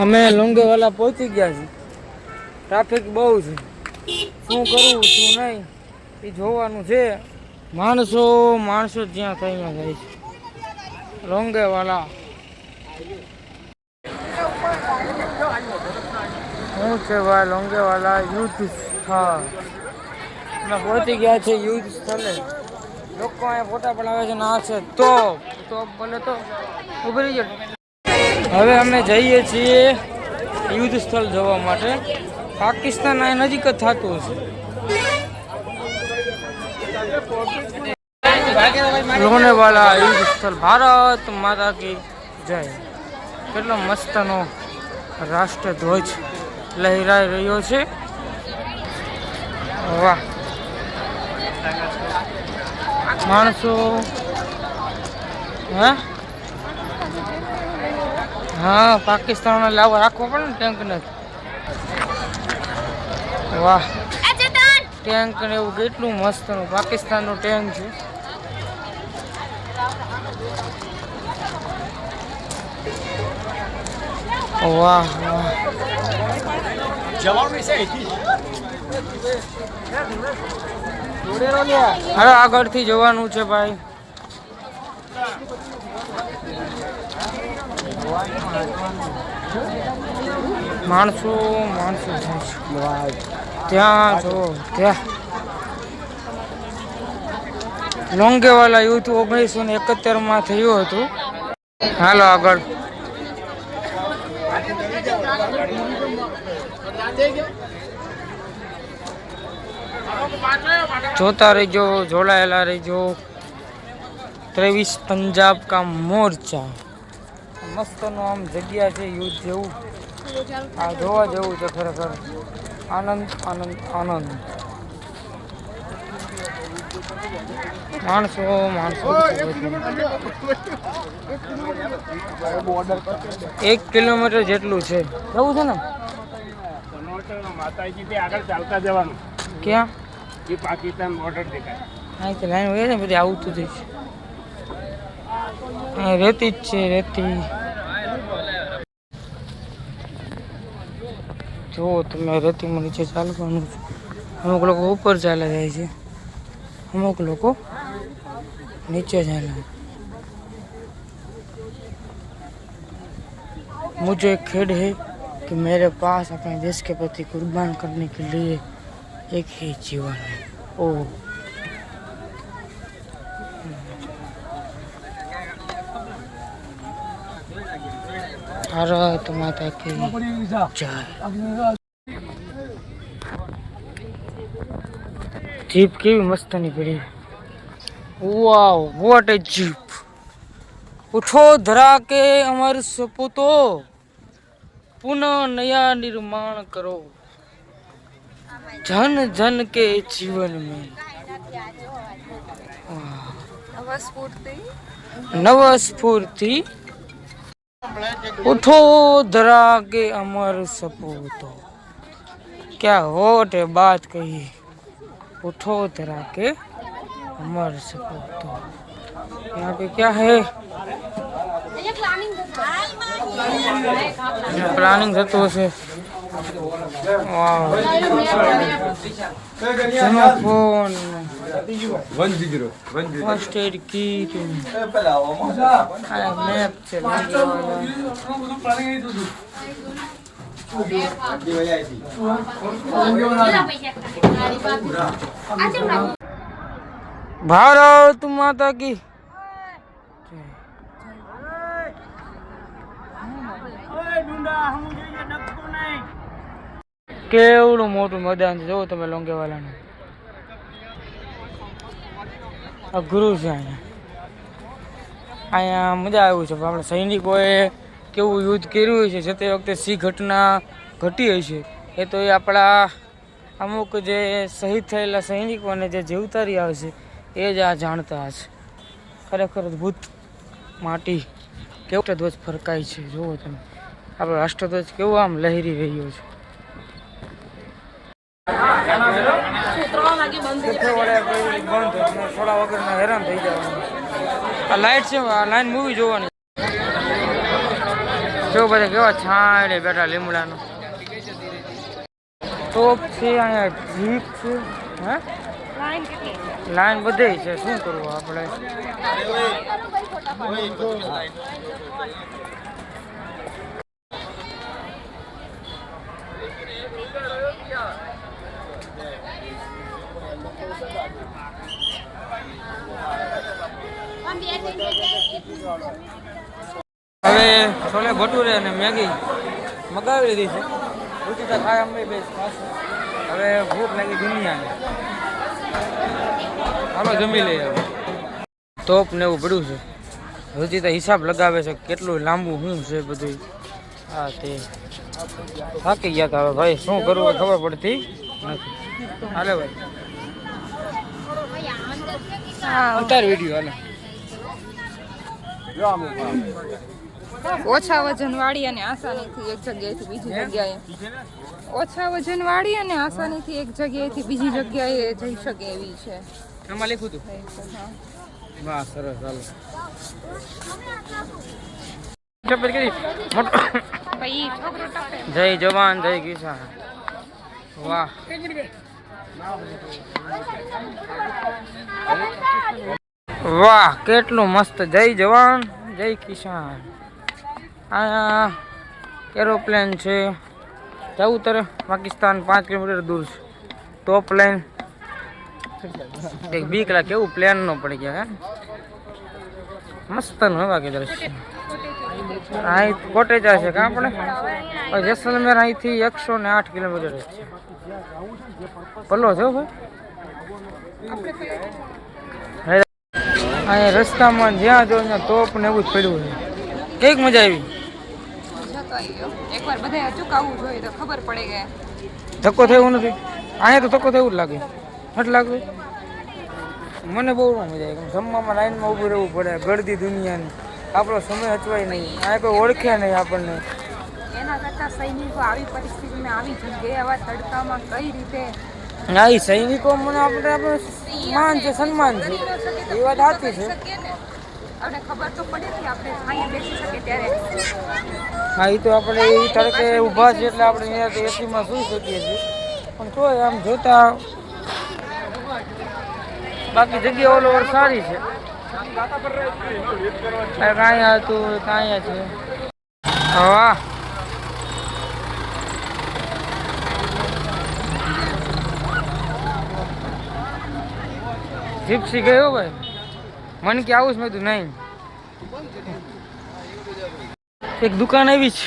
અમે લોંગેવાલા પહોંચી ગયા છીએ. ટ્રાફિક બહુ છે. શું કરવું શું નહીં એ જોવાનું છે. માણસો જ્યાં થાય ત્યાં જાય છે. લોંગેવાલા શું છે ભાઈ? લોંગેવાલા યુદ્ધ સ્થળ અમે પહોંચી ગયા છે. યુદ્ધ સ્થળે લોકો અહીંયા ફોટા પડાવે છે. ના છે તો બોલે તો ઉભરી જાય. હવે અમે જઈએ છીએ યુદ્ધ સ્થળ જોવા માટે. પાકિસ્તાન આ નજીક જ થતું હશે. લોનેવાલા યુદ્ધ સ્થળ. ભારત માતા કી જય. કેટલો મસ્તનો રાષ્ટ્રધ્વજ લહેરાઈ રહ્યો છે. વાહ માણસો. હા પાકિસ્તાન લાવવા રાખવો પડે ને ટેન્ક ને. વાહ ટેન્ક ને એવું કેટલું મસ્તનું પાકિસ્તાનનું ટેન્ક છે. વાહ વાહ હવે આગળથી જવાનું છે ભાઈ. માણસો ત્યાં જો ત્યાં લોંગેવાલા યુદ્ધ 1971 થયું હતું. હાલો આગળ. જોતા રહેજો, જોડાયેલા રહેજો. 23 પંજાબ કા મોરચા. મસ્તનું આમ જગ્યા છે યુદ્ધ જેવું. આ જોવા જેવું છે ખરેખર. આનંદ આનંદ આનંદ. માણસો 1 કિલોમીટર જેટલું છે. જવું છે ને માતાજી આગળ ચાલતા જવાનું. ક્યાં? એ પાકિસ્તાન બોર્ડર દેખાય. અહીંથી લાઈન હોય ને બધી આવતું જ છે. રેતી જ છે રેતી. જો તમે રેતીમાં નીચે ચાલવાનું છે. અમુક લોકો ઉપર ચાલ્યા જાય છે, અમુક લોકો नीचे जाना. मुझे खेद है कि मेरे पास अपने देश के प्रति कुर्बान करने के लिए एक ही जीवन है. ओह भारत माता की जय. जीप केवी मस्त नहीं पड़ी. Wow what A jeep. उठो धरा के अमर सपूतो, पुनः नया निर्माण करो जन जन के जीवन में. नव स्फूर्ति. उठो धरा के अमर सपूतो. क्या होट है बात कही. उठो धरा के अमर सपूतो. यहाँ पे क्या है? प्लानिंग થતું હશે. Phone 100 first aid kit. આ મેપ છે. ભારત માતા કી કેવડું મોટું મેદાન છે. જોવો તમે લોંગેવાલાનું. અઘરું છે અહીંયા મજા આવ્યું છે. આપણે સૈનિકોએ કેવું યુદ્ધ કર્યું છે, જે તે વખતે સી ઘટના ઘટી હશે એ તો એ આપણા અમુક જે શહીદ થયેલા સૈનિકોને જે જીવતા રહ્યા હશે એ જ આ જાણતા હશે. ખરેખર અદ્ભુત માટી. કેવો ધ્વજ ફરકાય છે જુઓ તમે. આપણો રાષ્ટ્રધ્વજ કેવો આમ લહેરી રહ્યો છે. બંધ થોડા વગરના હેરાન થઈ જવાનું. આ લાઈટ છે, આ લાઈન મૂવી જોવાની. જો બધા કેવા છાંયડે બેઠા લીમડાનો ટોપ છે, અહીંયા જીપ છે. હે લાઈન બધે છે, શું કરવું આપણે? હવે છોલે ભટુરે અને મેગી મગાવી લીધી છે. રુચિતા ખાય અમે બે ખાશું. હવે ભૂખ લાગી દુનિયાને. હાલો જમી લઈએ. હવે ટોપ ને એવું પડ્યું છે. રુચિતા હિસાબ લગાવે છે કેટલું લાંબુ શું છે બધું. હા તે થાકી ગયા હતા. હવે ભાઈ શું કરવું ખબર પડતી નથી. હાલે ભાઈ ઉતાર વિડીયો હાલે. ઓછા વજન વાળી અને આસાનીથી એક જગ્યાએથી બીજી જગ્યાએ ઓછા વજન વાળી અને આસાનીથી એક જગ્યાએથી બીજી જગ્યાએ જઈ શકે એવી છે. આમાં લખ્યું હતું. વાહ સરસ. ચાલો જય જવાન જય કિસાન. વાહ વાહ કેટલું મસ્ત. જય જવાન જય કિસાન. આ એરોપ્લેન છે. જવું તરફ પાકિસ્તાન 5 કિલોમીટર દૂર છે. ટોપ લાઈન એક બીક લાગે કેવું પ્લેન નો પડી ગયા. હે મસ્ત નું બાકી દ્રશ્ય. અહીં કોટેજા છે કાં આપણે જેસલમેર અહીંથી 108 કિલોમીટર છે. પલ્લો છે ભાઈ. અહીંયા રસ્તામાં જ્યાં જો ત્યાં તોપ ને એવું જ પડ્યું છે. કઈક મજા આવી. એકવાર બધા ચૂકાવવું જોઈએ તો ખબર પડે કે ધક્કો થયો નથી. અહીંયા તો ધક્કો થયું જ લાગે. નથી લાગતું? મને બહુ મજા આવી. જમવામાં લાઈનમાં ઊભું રહેવું પડે. ગળદી દુનિયાની આપણો સમય હચવાય નહીં. અહીંયા કોઈ ઓળખે નહીં આપણને. એના કરતા સૈનિકો આવી પરિસ્થિતિમાં આવી જગ્યાએ આવા તડકામાં કઈ રીતે હા એ સૈનિકો મને આપણે માન છે, સન્માન છે. એ વાત સાચી છે. આપણે ખબર તો પડે કે આપણે અહીંયા બેસી શકીએ ત્યારે. હા એ તો આપણે એ તડકે ઊભા છે એટલે આપણે અહીંયા એસીમાં સુઈ શકીએ છીએ. પણ તોય આમ જોતા બાકી જગ્યા ઓલ ઓવર સારી છે. કાંઈ હતું કાંઈ છે. વાહ જીપ્સી ગયો ભાઈ. મને કે આવું જ મેં તું નહીં. એક દુકાન આવી છે.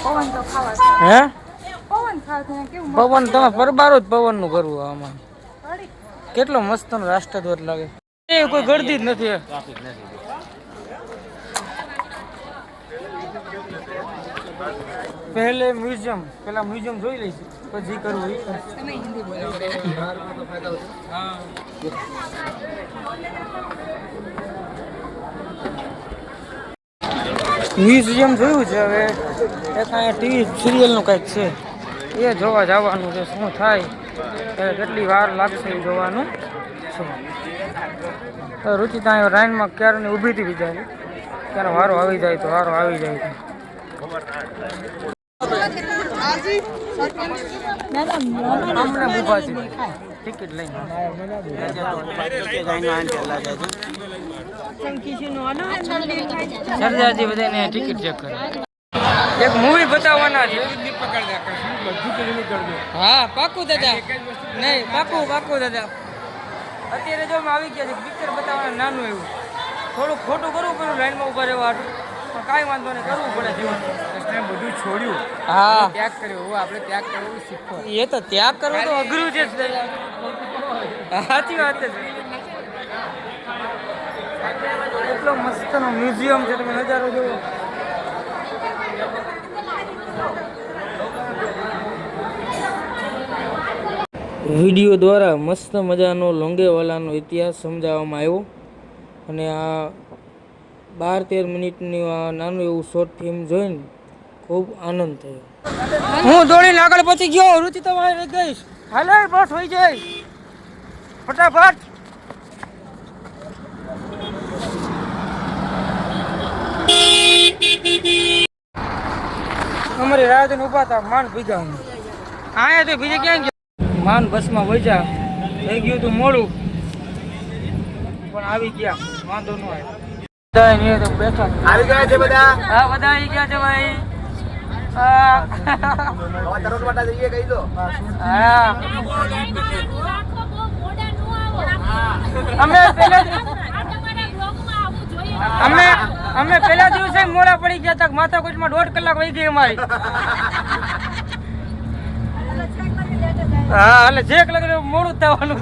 પવન તો ખાવા હે પવન ખાવા કેવું પવન તમે પરબારો જ પવન નું કરવું. આમાં કેટલો મસ્ત રાષ્ટ્રધ્વજ લાગે. એ કોઈ ગળદી જ નથી. પહેલે મ્યુઝિયમ પેલા મ્યુઝિયમ જોઈ લઈશું પછી કરવું. તમે હિન્દી બોલો. મ્યુઝિયમ જોયું છે. હવે એક અહીંયા ટીવી સિરિયલનું કંઈક છે એ જોવા જવાનું છે. શું થાય કેટલી વાર લાગશે એ જોવાનું છે. રુચિતા અહીંયા લાઈનમાં ક્યારની ઊભી હતી બિચારી. ક્યારે વારો આવી જાય તો વારો આવી જાય. અમને ઊભા છે ટિકિટ લઈને. સરદારજી બધાને ટિકિટ ચેક કરે. એક મૂવી બતાવવાના છે. હા પાકું દાદા. નહીં પાકું દાદા. અત્યારે જો આવી ગયા છે પિક્ચર બતાવવાના નાનું એવું. થોડું ખોટું કરવું પડ્યું લાઈનમાં ઉભા રહેવાનું. પણ કાંઈ વાંધો નહીં કરવું પડે જીવન. બધું છોડ્યું. હા ત્યાગ કર્યો. આપણે ત્યાગ કરવું શીખો. એ તો ત્યાગ કરવો તો અઘરું છે. સાચી વાત છે. એટલો મસ્તનો મ્યુઝિયમ છે. તમે નજારો જોવો. વિડીયો દ્વારા મસ્ત મજાનો લોંગેવાલાનો ઇતિહાસ સમજાવવામાં આવ્યો. અને આ 12-13 મિનિટની આ નાનું એવું શોર્ટ ફિલ્મ જોઈને ખૂબ આનંદ થયો. હું દોડીને આગળ પહોંચી ગયો. રુચિ તો વાય રહી ગઈશ. હાલે બસ હોઈ જાય ફટાફટ. અમારી રાહ ઉભા હતા. માન ભીગા આયા તો બીજે ક્યાં ગયા? માન બસમાં વૈજા થઈ ગયું તું મોડું પણ આવી ગયા. વાંધો ન આવે. બધા અહીંયા તો બેઠા આવી ગયા છે બધા. હા બધા આવી ગયા છે ભાઈ. હા તરોટ વાટા જઈએ કહી દો. હા અમે પેલા દિવસે મોડા પડી ગયા હતા. માથાકૂટમાં 1.5 કલાક વહી ગઈ અમારી. હા એટલે 6 કલાક મોડું જ થવાનું.